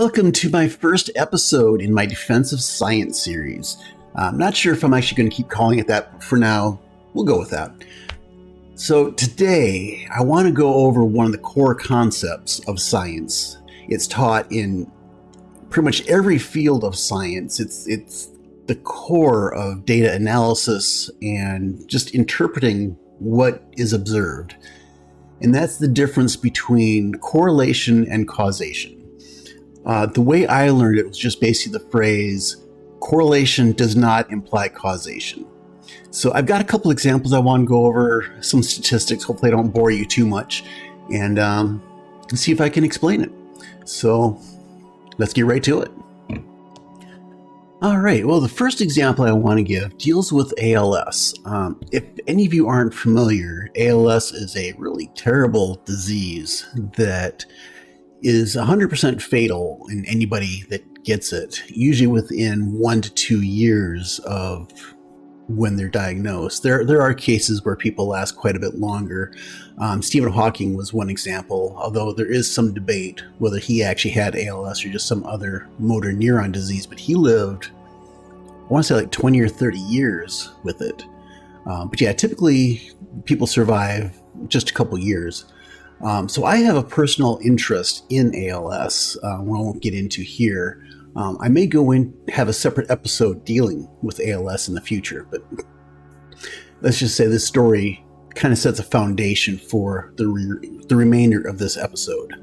Welcome to my first episode in my Defensive Science series. I'm not sure if I'm actually going to keep calling it that, but for now, we'll go with that. So today, I want to go over one of the core concepts of science. It's taught in pretty much every field of science. It's the core of data analysis and just interpreting what is observed. And that's the difference between correlation and causation. The way I learned it was just basically the phrase, correlation does not imply causation. So I've got a couple examples I want to go over, some statistics. Hopefully I don't bore you too much, and see if I can explain it. So let's get right to it. All right, well, the first example I want to give deals with ALS. If any of you aren't familiar, ALS is a really terrible disease that is 100% fatal in anybody that gets it, usually within 1 to 2 years of when they're diagnosed. There are cases where people last quite a bit longer. Stephen Hawking was one example, although there is some debate whether he actually had ALS or just some other motor neuron disease, but he lived, I want to say like 20 or 30 years with it. But yeah, typically people survive just a couple years. So I have a personal interest in ALS, I won't get into here. I may go in, have a separate episode dealing with ALS in the future, but let's just say this story kind of sets a foundation for the remainder of this episode.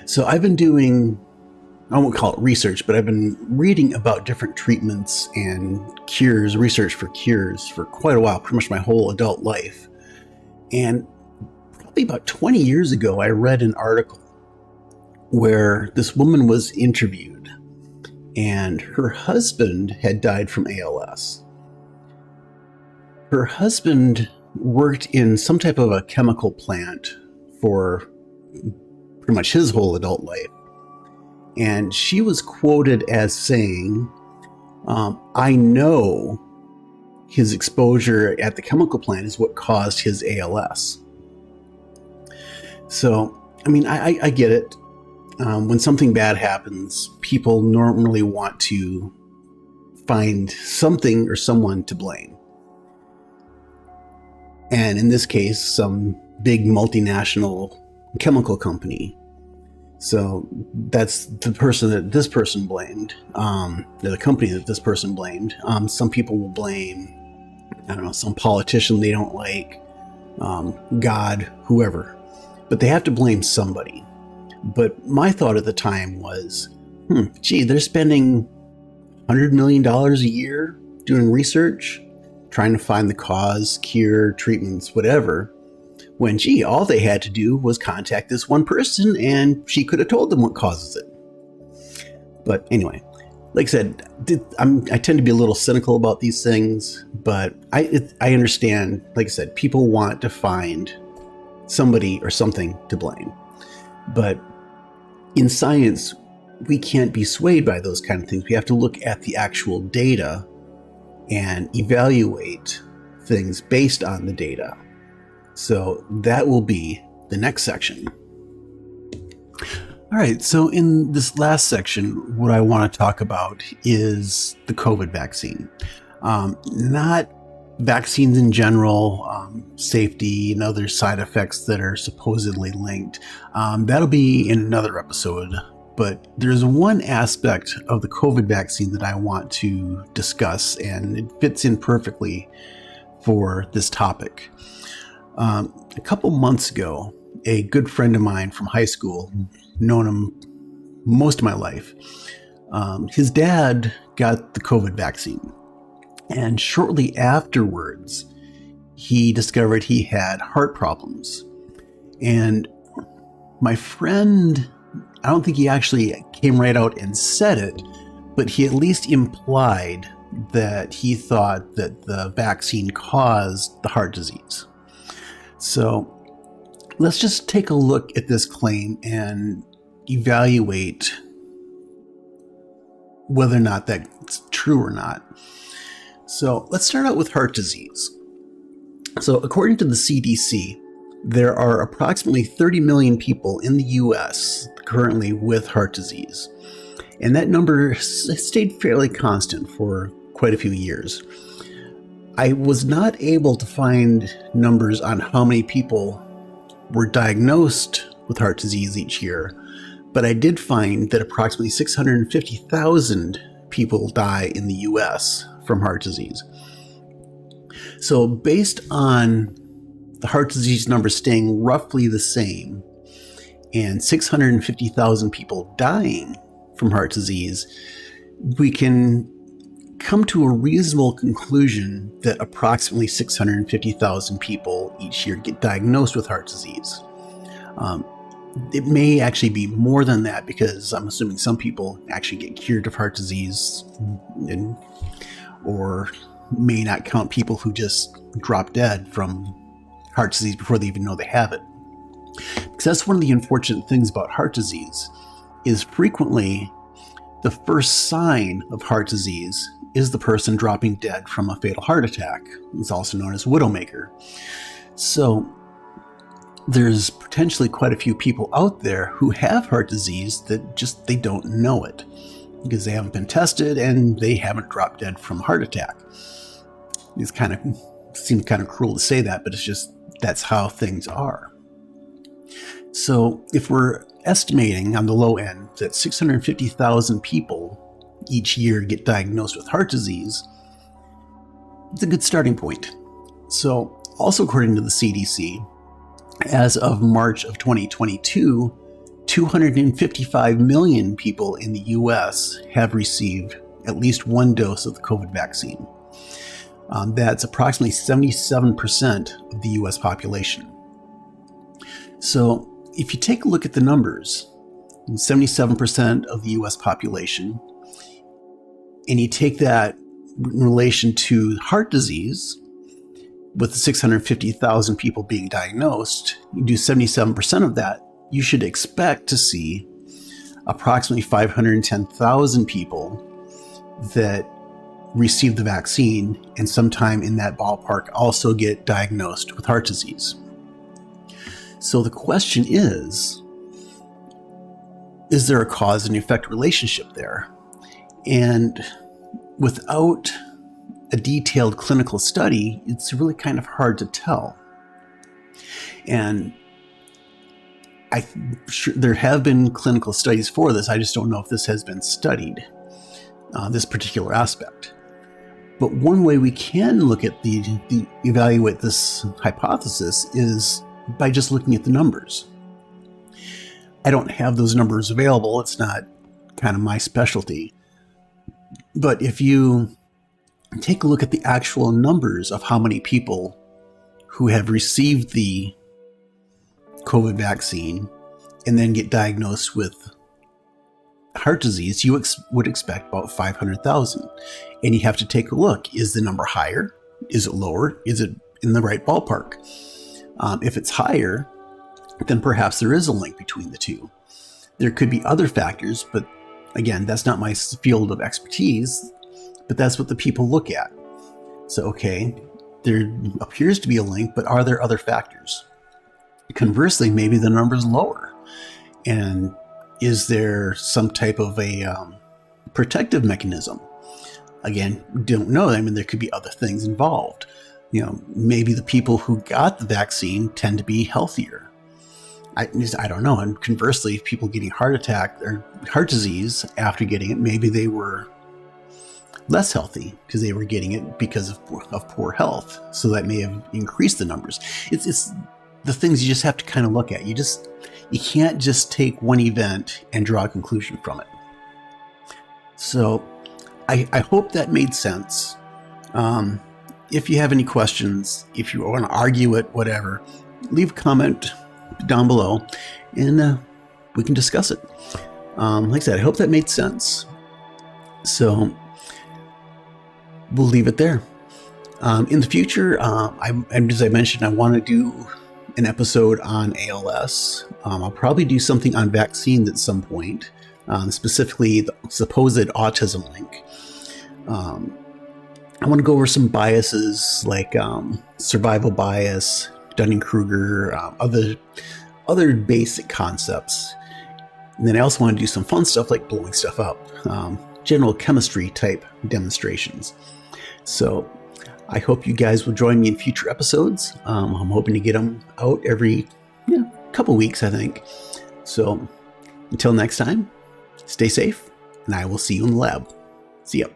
So I've been doing, I won't call it research, but I've been reading about different treatments and cures, research for cures for quite a while, pretty much my whole adult life. And probably about 20 years ago, I read an article where this woman was interviewed and her husband had died from ALS. Her husband worked in some type of a chemical plant for pretty much his whole adult life. And she was quoted as saying, I know his exposure at the chemical plant is what caused his ALS. So, I mean, I get it. When something bad happens, people normally want to find something or someone to blame. And in this case, some big multinational chemical company. So that's the person that this person blamed, the company that this person blamed. Some people will blame, I don't know, some politician they don't like, God, whoever. But they have to blame somebody. But my thought at the time was, gee, they're spending $100 million a year doing research, trying to find the cause, cure, treatments, whatever, when, gee, all they had to do was contact this one person and she could have told them what causes it. But anyway, like I said, I tend to be a little cynical about these things, but I understand, like I said, people want to find somebody or something to blame. But in science, we can't be swayed by those kind of things. We have to look at the actual data and evaluate things based on the data. So that will be the next section. All right, so in this last section, what I want to talk about is the COVID vaccine. Not vaccines in general, safety and other side effects that are supposedly linked. That'll be in another episode, but there's one aspect of the COVID vaccine that I want to discuss, and it fits in perfectly for this topic. A couple months ago, a good friend of mine from high school, known him most of my life, his dad got the COVID vaccine. And shortly afterwards, he discovered he had heart problems. And my friend, I don't think he actually came right out and said it, but he at least implied that he thought that the vaccine caused the heart disease. So let's just take a look at this claim and evaluate whether or not that's true or not. So let's start out with heart disease. So according to the CDC, there are approximately 30 million people in the US currently with heart disease. And that number has stayed fairly constant for quite a few years. I was not able to find numbers on how many people were diagnosed with heart disease each year, but I did find that approximately 650,000 people die in the US from heart disease. So based on the heart disease numbers staying roughly the same and 650,000 people dying from heart disease, we can come to a reasonable conclusion that approximately 650,000 people each year get diagnosed with heart disease. It may actually be more than that, because I'm assuming some people actually get cured of heart disease, or may not count people who just drop dead from heart disease before they even know they have it. Because that's one of the unfortunate things about heart disease, is frequently the first sign of heart disease is the person dropping dead from a fatal heart attack. It's also known as widowmaker. So there's potentially quite a few people out there who have heart disease that just they don't know it because they haven't been tested and they haven't dropped dead from a heart attack. It kind of seems kind of cruel to say that, but it's just that's how things are. So if we're estimating on the low end that 650,000 people each year get diagnosed with heart disease, it's a good starting point. So also according to the CDC, as of March of 2022, 255 million people in the US have received at least one dose of the COVID vaccine. That's approximately 77% of the US population. So if you take a look at the numbers, 77% of the US population, and you take that in relation to heart disease, with 650,000 people being diagnosed, you do 77% of that, you should expect to see approximately 510,000 people that receive the vaccine and sometime in that ballpark also get diagnosed with heart disease. So the question is there a cause and effect relationship there? And without a detailed clinical study, it's really kind of hard to tell. And there have been clinical studies for this. I just don't know if this has been studied, this particular aspect. But one way we can look at evaluate this hypothesis is by just looking at the numbers. I don't have those numbers available. It's not kind of my specialty. But if you take a look at the actual numbers of how many people who have received the COVID vaccine and then get diagnosed with heart disease, you would expect about 500,000. And you have to take a look. Is the number higher? Is it lower? Is it in the right ballpark? If it's higher, then perhaps there is a link between the two. There could be other factors, but again, that's not my field of expertise. But that's what the people look at. So, okay, there appears to be a link, but are there other factors? Conversely, maybe the number's lower. And is there some type of a protective mechanism? Again, don't know. I mean, there could be other things involved. Maybe the people who got the vaccine tend to be healthier. I don't know. And conversely, people getting heart attack or heart disease after getting it, maybe they were less healthy because they were getting it because of poor health. So that may have increased the numbers. It's the things you just have to kind of look at. You can't just take one event and draw a conclusion from it. So I hope that made sense. If you have any questions, if you want to argue it, whatever, leave a comment down below and we can discuss it. Like I said, I hope that made sense. So we'll leave it there. In the future, as I mentioned, I want to do an episode on ALS. I'll probably do something on vaccines at some point, specifically the supposed autism link. I want to go over some biases like survival bias, Dunning-Kruger, other basic concepts. And then I also want to do some fun stuff like blowing stuff up, general chemistry type demonstrations. So I hope you guys will join me in future episodes. I'm hoping to get them out every couple weeks, I think. So until next time, stay safe, and I will see you in the lab. See ya.